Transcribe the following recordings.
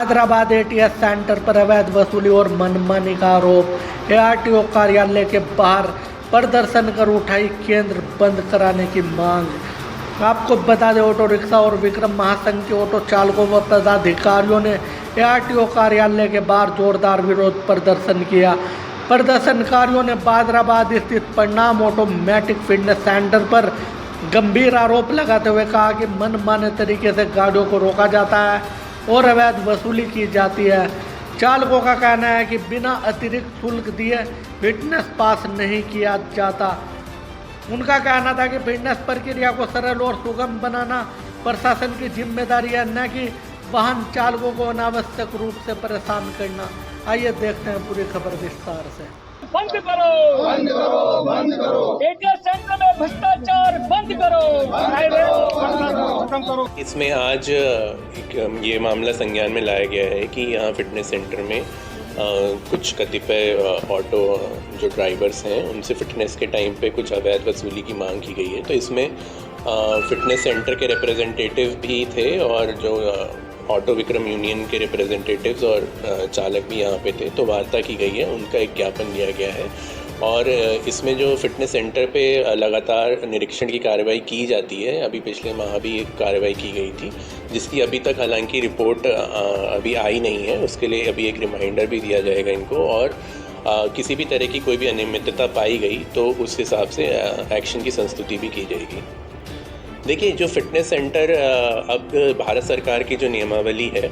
Hyderabad ATS centre पर अवैध वसूली और मनमानी का आरोप। एआरटीओ कार्यालय के बाहर प्रदर्शन कर उठाई केंद्र बंद कराने की मांग। आपको बता दें, ऑटो रिक्शा और विक्रम महासंघ के ऑटो चालकों व पदाधिकारियों ने एआरटीओ कार्यालय के बाहर जोरदार विरोध प्रदर्शन किया। प्रदर्शनकारियों ने हैदराबाद स्थित प्रणाम ऑटोमेटिक फिटनेस सेंटर पर गंभीर आरोप लगाते हुए कहा कि मनमाने तरीके से गाड़ियों को रोका जाता है और अवैध वसूली की जाती है। चालकों का कहना है कि बिना अतिरिक्त शुल्क दिए फिटनेस पास नहीं किया जाता। उनका कहना था कि फिटनेस प्रक्रिया को सरल और सुगम बनाना प्रशासन की जिम्मेदारी है, न कि वाहन चालकों को अनावश्यक रूप से परेशान करना। आइए देखते हैं पूरी खबर विस्तार से। बंद करो, बंद करो, बंद करो। एटीएस सेंटर में भ्रष्टाचार बंद करो, खत्म करो। इसमें आज एक ये मामला संज्ञान में लाया गया है कि यहाँ फिटनेस सेंटर में कुछ कतिपय ऑटो जो ड्राइवर्स हैं उनसे फिटनेस के टाइम पे कुछ अवैध वसूली की मांग की गई है। तो इसमें फिटनेस सेंटर के रिप्रेजेंटेटिव भी थे और जो ऑटो विक्रम यूनियन के रिप्रेजेंटेटिव्स और चालक भी यहाँ पे थे। तो वार्ता की गई है, उनका एक ज्ञापन दिया गया है और इसमें जो फिटनेस सेंटर पे लगातार निरीक्षण की कार्रवाई की जाती है। अभी पिछले माह भी एक कार्रवाई की गई थी जिसकी अभी तक हालांकि रिपोर्ट अभी आई नहीं है। उसके लिए अभी एक रिमाइंडर भी दिया जाएगा इनको और किसी भी तरह की कोई भी अनियमितता पाई गई तो उस हिसाब से एक्शन की संस्तुति भी की जाएगी। देखिए, जो फिटनेस सेंटर अब भारत सरकार की जो नियमावली है,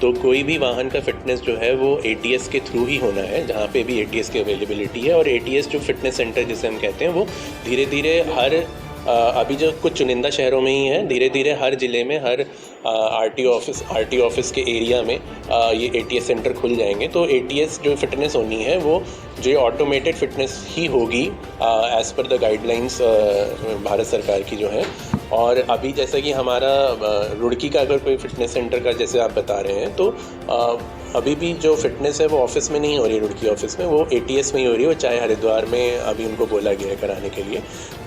तो कोई भी वाहन का फिटनेस जो है वो एटीएस के थ्रू ही होना है, जहाँ पे भी एटीएस की अवेलेबिलिटी है। और एटीएस जो फिटनेस सेंटर जिसे हम कहते हैं वो धीरे धीरे हर अभी जो कुछ चुनिंदा शहरों में ही है, धीरे धीरे हर ज़िले में हर आरटीओ ऑफिस के एरिया में ये एटीएस सेंटर खुल जाएंगे। तो एटीएस जो फिटनेस होनी है वो जो ऑटोमेटेड फिटनेस ही होगी as per the guidelines Bharat सरकार की जो है। और अभी जैसा कि हमारा रुड़की का अगर कोई फिटनेस सेंटर का जैसे आप बता रहे हैं, तो अभी भी जो फिटनेस है वो ऑफिस में नहीं हो रही है, रुड़की ऑफिस में, वो एटीएस में ही हो रही है। चाहे हरिद्वार में अभी उनको बोला गया है कराने के लिए।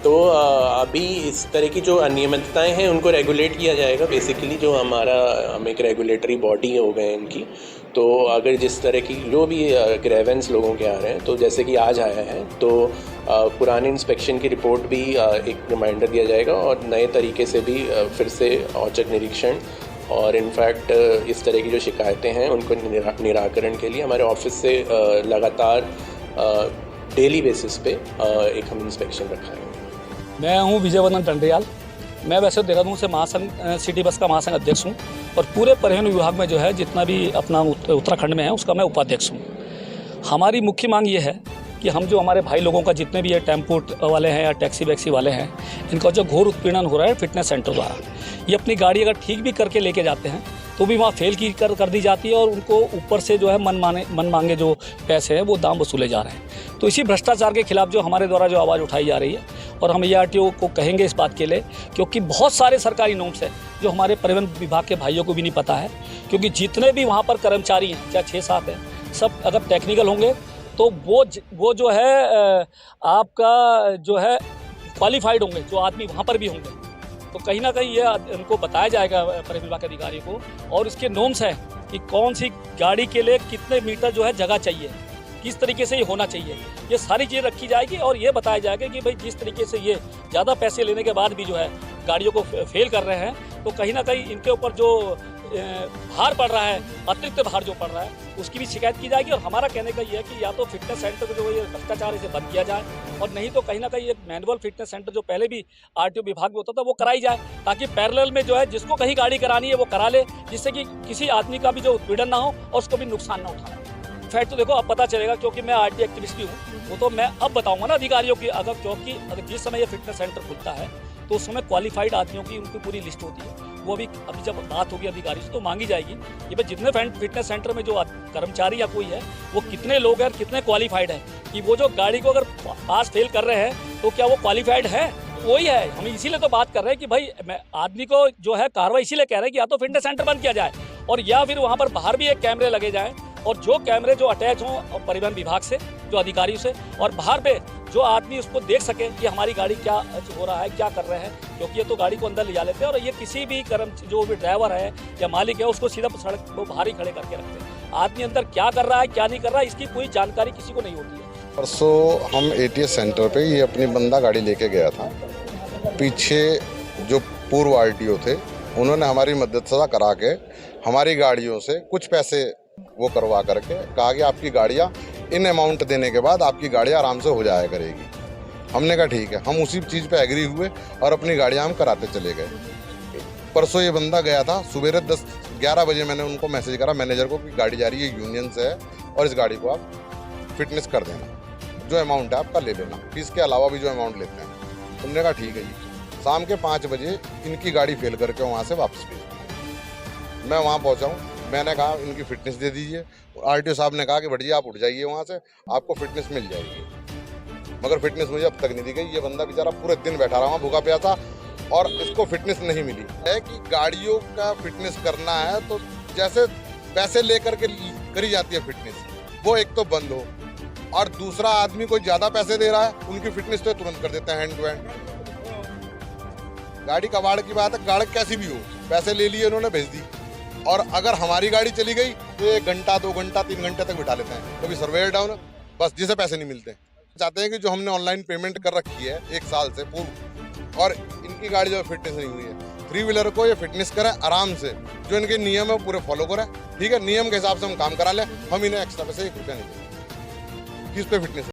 तो अभी इस तरह की जो अनियमितताएं हैं उनको रेगुलेट किया जाएगा। बेसिकली जो हम एक रेगुलेटरी बॉडी हो गए इनकी, तो अगर जिस तरह की जो भी ग्रेवेंस लोगों के आ रहे हैं, तो जैसे कि आज आया है तो पुरानी इंस्पेक्शन की रिपोर्ट भी एक रिमाइंडर दिया जाएगा और नए तरीके से भी फिर से औचक निरीक्षण और इनफैक्ट इस तरह की जो शिकायतें हैं उनको निराकरण के लिए हमारे ऑफिस से लगातार डेली बेसिस पे एक हम इंस्पेक्शन रखा है। मैं हूं विजयवर्धन टंडरियाल। मैं वैसे देहरादून से महासंघ सिटी बस का महासंघ अध्यक्ष हूं और पूरे परिवहन विभाग में जो है जितना भी अपना उत्तराखंड में है उसका मैं उपाध्यक्ष हूं। हमारी मुख्य मांग ये है कि हम जो हमारे भाई लोगों का जितने भी ये टेम्पो वाले हैं या टैक्सी वैक्सी वाले हैं, इनका जो घोर उत्पीड़न हो रहा है फिटनेस सेंटर द्वारा, ये अपनी गाड़ी अगर ठीक भी करके लेके जाते हैं तो भी वहाँ फेल की कर दी जाती है और उनको ऊपर से जो है मन मांगे जो पैसे हैं वो दाम वसूले जा रहे हैं। तो इसी भ्रष्टाचार के खिलाफ जो हमारे द्वारा जो आवाज़ उठाई जा रही है और हम एआरटीओ को कहेंगे इस बात के लिए, क्योंकि बहुत सारे सरकारी नोट्स हैं जो हमारे परिवहन विभाग के भाइयों को भी नहीं पता है। क्योंकि जितने भी वहाँ पर कर्मचारी हैं, चाहे 6-7 हैं, सब अगर टेक्निकल होंगे तो वो जो है आपका जो है क्वालिफाइड होंगे, जो आदमी वहाँ पर भी होंगे। तो कहीं ना कहीं ये उनको बताया जाएगा परिवहन विभाग के अधिकारी को, और इसके नॉर्म्स हैं कि कौन सी गाड़ी के लिए कितने मीटर जो है जगह चाहिए, किस तरीके से ये होना चाहिए, ये सारी चीज़ें रखी जाएगी। और ये बताया जाएगा कि भाई जिस तरीके से ये ज़्यादा पैसे लेने के बाद भी जो है गाड़ियों को फेल कर रहे हैं, तो कहीं ना कहीं इनके ऊपर जो भार पड़ रहा है, अतिरिक्त भार जो पड़ रहा है, उसकी भी शिकायत की जाएगी। और हमारा कहने का ये है कि या तो फिटनेस सेंटर को जो ये भ्रष्टाचार इसे बंद किया जाए, और नहीं तो कहीं ना कहीं एक मैनुअल फिटनेस सेंटर जो पहले भी आरटीओ विभाग में होता था वो कराई जाए, ताकि पैरेलल में जो है जिसको कहीं गाड़ी करानी है वो करा ले, जिससे कि किसी आदमी का भी जो उत्पीड़न ना हो और उसको भी नुकसान ना उठाना। फैक्ट तो देखो अब पता चलेगा, क्योंकि मैं आरटी एक्टिविस्ट भी हूँ, वो तो मैं अब बताऊँगा ना अधिकारियों की। क्योंकि जिस समय ये फिटनेस सेंटर खुलता है तो उस समय क्वालिफाइड आदमियों की उनकी पूरी लिस्ट होती है। वो अभी जब बात होगी अधिकारी से तो मांगी जाएगी कि भाई जितने फिटनेस सेंटर में जो कर्मचारी या कोई है वो कितने लोग हैं, कितने क्वालिफाइड है, कि वो जो गाड़ी को अगर पास फेल कर रहे हैं तो क्या वो क्वालिफाइड है। वही है, हम इसीलिए तो बात कर रहे हैं कि भाई आदमी को जो है कार्रवाई इसीलिए कह रहे हैं कि या तो फिटनेस सेंटर बंद किया जाए और या फिर वहाँ पर बाहर भी एक कैमरे लगे जाएँ, और जो कैमरे जो अटैच हों परिवहन विभाग से, जो अधिकारी से, और बाहर पे जो आदमी उसको देख सके कि हमारी गाड़ी क्या हो रहा है, क्या कर रहे हैं, क्योंकि ये तो गाड़ी को अंदर ले जा लेते हैं और ये किसी भी जो भी ड्राइवर है या मालिक है उसको सीधा सड़क को बाहर ही खड़े करके रखते हैं। आदमी अंदर क्या कर रहा है, क्या नहीं कर रहा है, इसकी कोई जानकारी किसी को नहीं होती है। परसों हम ATS सेंटर पे ये अपनी बंदा गाड़ी लेके गया था। पीछे जो पूर्व RTO थे उन्होंने हमारी मदद करा के हमारी गाड़ियों से कुछ पैसे वो करवा करके कहा कि आपकी गाड़ियाँ इन अमाउंट देने के बाद आपकी गाड़ियाँ आराम से हो जाया करेगी। हमने कहा ठीक है, हम उसी चीज़ पे एग्री हुए और अपनी गाड़ियाँ हम कराते चले गए। परसों ये बंदा गया था, सुबह 10-11 बजे मैंने उनको मैसेज करा मैनेजर को कि गाड़ी जा रही है यूनियन से है और इस गाड़ी को आप फिटनेस कर देना, जो अमाउंट है आपका ले लेना, फीस के अलावा भी जो अमाउंट लेते हैं। उन्होंने कहा ठीक है जी। शाम के 5 बजे इनकी गाड़ी फेल करके वहाँ से वापस भेज। मैं वहाँ पहुँचा हूँ, मैंने कहा इनकी फिटनेस दे दीजिए। RTO साहब ने कहा कि भट जी आप उठ जाइए वहाँ से, आपको फिटनेस मिल जाएगी। मगर फिटनेस मुझे अब तक नहीं दी गई। ये बंदा बेचारा पूरे दिन बैठा रहा भूखा प्यासा और इसको फिटनेस नहीं मिली है। कि गाड़ियों का फिटनेस करना है तो जैसे पैसे लेकर के करी जाती है फिटनेस, वो एक तो बंद हो, और दूसरा आदमी कोई ज़्यादा पैसे दे रहा है उनकी फिटनेस तो तुरंत कर देते हैं हैंड टू हैंड। गाड़ी कबाड़ की बात है, गाड़ी कैसी भी हो, पैसे ले लिए उन्होंने भेज दी। और अगर हमारी गाड़ी चली गई तो 1 घंटा 2 घंटा 3 घंटे तक बिठा लेते हैं, कभी सर्वेयर डाउन, बस जिसे पैसे नहीं मिलते। चाहते हैं कि जो हमने ऑनलाइन पेमेंट कर रखी है 1 साल से पूर्व, और इनकी गाड़ी जो फिटनेस नहीं हुई है, 3 व्हीलर को ये फिटनेस करें आराम से, जो इनके नियम है पूरे फॉलो करें। ठीक है, नियम के हिसाब से हम काम करा लें, हम इन्हें एक्स्ट्रा पैसे 1 रुपया नहीं देंगे। किस पे फिटनेस